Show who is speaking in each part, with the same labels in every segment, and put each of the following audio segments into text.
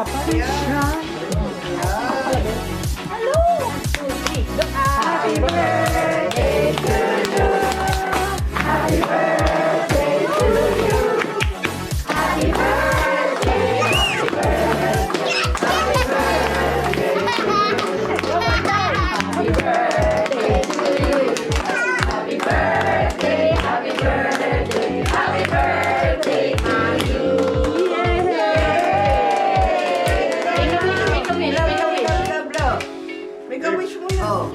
Speaker 1: dapat.
Speaker 2: Hello! Happy birthday to you. Happy birthday to you. Happy birthday. Happy birthday. Happy birthday to you. Happy birthday. Happy birthday. Happy birthday to you.
Speaker 3: Make a wish mo na. Oh.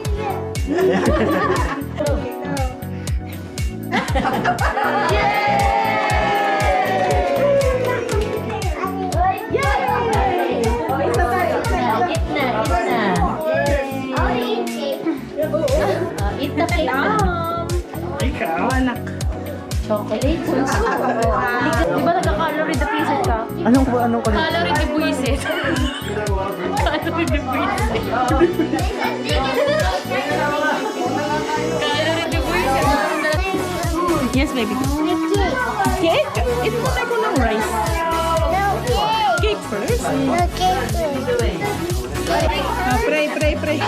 Speaker 2: Eat the cake.
Speaker 1: Ikaw, anak.
Speaker 2: Chocolate. Di ba nagka-calorie deficit ka?
Speaker 1: Anong
Speaker 2: Calorie deficit. Calorie deficit. Calorie deficit.
Speaker 1: Yes, baby. Cake? Ito mo tayo ng rice. Cake first. Pray.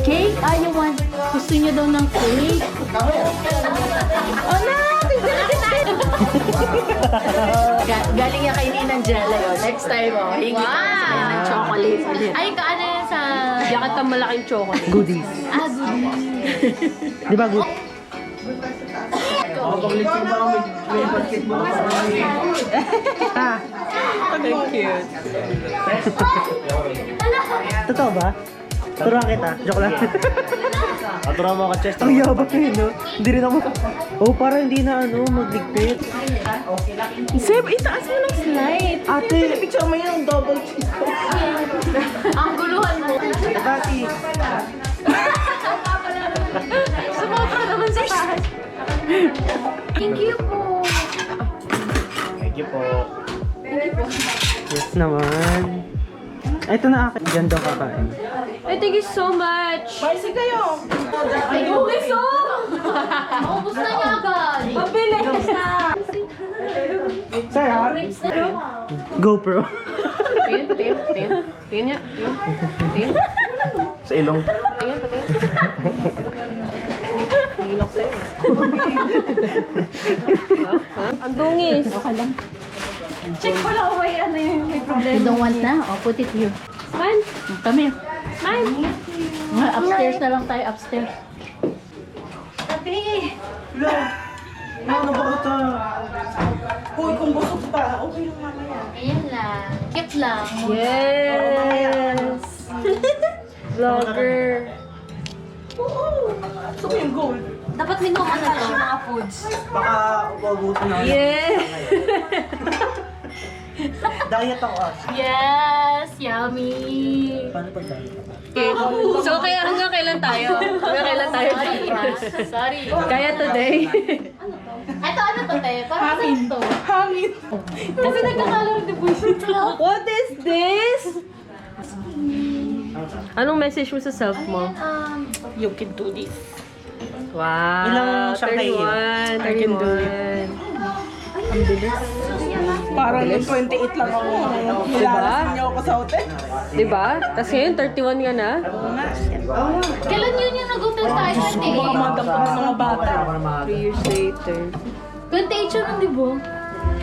Speaker 2: Cake? You want? Gusto niyo daw ng cake? Galing niya kay Ninang Jella yun. Next time, hingi ka sa ng chocolate ulit. Ay, kaano yan sa...
Speaker 4: Diyan ka malaking chocolate.
Speaker 1: Goodies.
Speaker 2: Goodies.
Speaker 1: Di ba good? Ah,
Speaker 4: Thank you.
Speaker 1: totoo ba? Turuan kita. Joke lang.
Speaker 3: Aturo mo ka chest.
Speaker 1: Ang yabak na yun, no? Hindi rin ako... Oh, para hindi na magligpit.
Speaker 4: Seb, itaas mo ng slide.
Speaker 1: Ate!
Speaker 3: Picture mo yung double cheese.
Speaker 2: Ang guluhan mo.
Speaker 1: Bati!
Speaker 2: Sumobra naman sa taas. Thank you po.
Speaker 3: Thank you po.
Speaker 1: Yes naman. Ito na akin. Diyan daw kakain.
Speaker 4: Ay, thank you so much.
Speaker 3: Paisi kayo.
Speaker 2: Ay, okay so. Maubos na niya agad.
Speaker 4: Mabilis.
Speaker 1: Sir, ha? GoPro.
Speaker 4: Tingin niya. Tingin.
Speaker 3: Sa ilong.
Speaker 4: Tingin. Nilok sa'yo. Ang dungis. Okay lang. Check pala kung may problema.
Speaker 2: You don't want na? O, put it here.
Speaker 4: Man,
Speaker 2: Come here.
Speaker 4: man.
Speaker 2: Upstairs na lang tayo, upstairs.
Speaker 3: Ano ba ito? Uy, kung busog pa, okay lang mamaya.
Speaker 2: Ayan lang. Cute lang.
Speaker 4: Yes. Vlogger.
Speaker 3: Gusto ko yung gold.
Speaker 2: Dapat minum ano to, mga foods.
Speaker 3: Baka upabutin na.
Speaker 4: Yeah.
Speaker 3: Diet ako ah.
Speaker 2: Yes! Yummy!
Speaker 3: Paano pag diet?
Speaker 4: So, kaya hanggang kailan tayo? Hanggang kailan tayo?
Speaker 2: Sorry.
Speaker 4: Kaya today.
Speaker 2: Ito ano to, te? Parang saan to?
Speaker 3: Hangin.
Speaker 2: Kasi nagka-calorie deficit ka.
Speaker 4: What is this? Anong message mo sa self mo?
Speaker 3: You can do this.
Speaker 4: Wow.
Speaker 3: Ilang Shanghai
Speaker 4: 31.
Speaker 3: I can do
Speaker 4: 31. Ang bilis.
Speaker 3: Parang yung 28 lang ako.
Speaker 4: Diba?
Speaker 3: Nilalas niyo ako sa hotel.
Speaker 4: Diba? Tapos ngayon, 31 ka na.
Speaker 2: Kailan yun yung nag-hotel tayo?
Speaker 3: Baka madampot ng mga bata.
Speaker 4: 3 years later.
Speaker 2: 28 siya nun, di ba?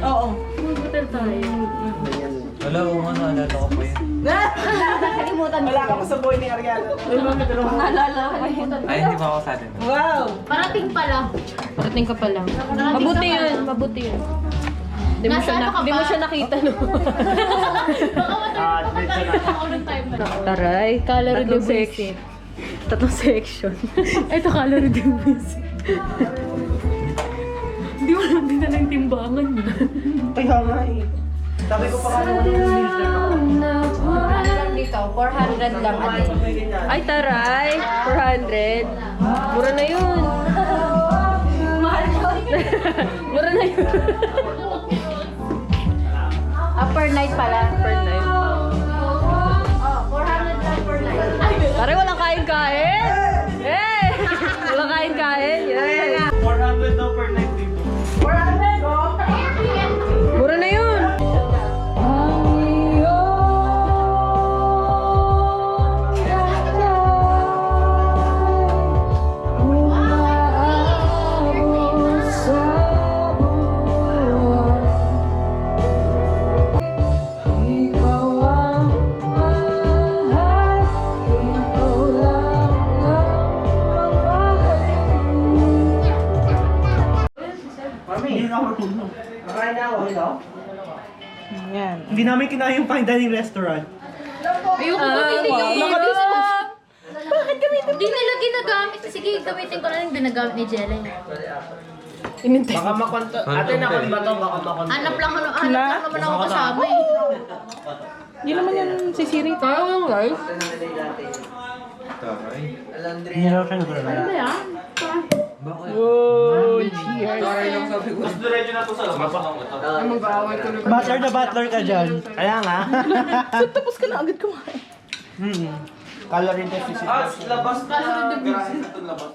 Speaker 3: Oo.
Speaker 2: Nag-hotel tayo.
Speaker 5: Wala ko nga, naalala ko pa yun.
Speaker 3: Wala ka pa sa boy ni Ariana.
Speaker 2: Naalala ko yun.
Speaker 5: Ay, hindi pa ako sa atin.
Speaker 3: Wow!
Speaker 2: Parating pa lang.
Speaker 4: Pagdating ka pa lang. Mabuti yun. Mabuti yun. Di mo
Speaker 2: Nasa ano ka
Speaker 4: di mo
Speaker 2: ba?
Speaker 4: siya nakita, no?
Speaker 2: Baka matapos ako ng time na.
Speaker 4: Taray.
Speaker 2: Calorie
Speaker 4: Tatlong
Speaker 2: deficit.
Speaker 4: section. Tatlong section. Ito, calorie deficit. Hindi mo lang din na ng timbangan niya.
Speaker 3: Kaya nga eh. Sabi ko pa nga naman
Speaker 2: Ano lang dito? 400 lang ate.
Speaker 4: Ay, taray. 400. Mura na yun. Mura na yun.
Speaker 2: Per night pala.
Speaker 4: Per night.
Speaker 2: 400 lang per night.
Speaker 4: Taray, walang kain-kain. Eh!
Speaker 1: Yan.
Speaker 3: Hindi namin kinaya yung fine dining restaurant.
Speaker 2: Ayoko gamitin yung
Speaker 3: Naka-
Speaker 1: Bakit gamitin?
Speaker 2: Hindi nila ginagamit. Sige, gamitin ko na yung ginagamit ni Jelly.
Speaker 1: Inintay.
Speaker 6: Baka makonto. Ate, nakon ba to? Baka makonto.
Speaker 2: Hanap lang naman ako kasama eh.
Speaker 1: Hindi naman yan sisiri.
Speaker 2: Tayo yung guys.
Speaker 5: Taray.
Speaker 3: Hindi na siya nagulala.
Speaker 2: Ano ba yan?
Speaker 5: Bakit?
Speaker 1: Oh, cheers.
Speaker 5: Taray lang sabi ko. Mas diretso na to sa labas.
Speaker 3: Butler na butler ka dyan. Kaya nga.
Speaker 1: So, tapos ka na agad kumain.
Speaker 3: Calorie deficit.
Speaker 5: Labas na. Garage na to labas.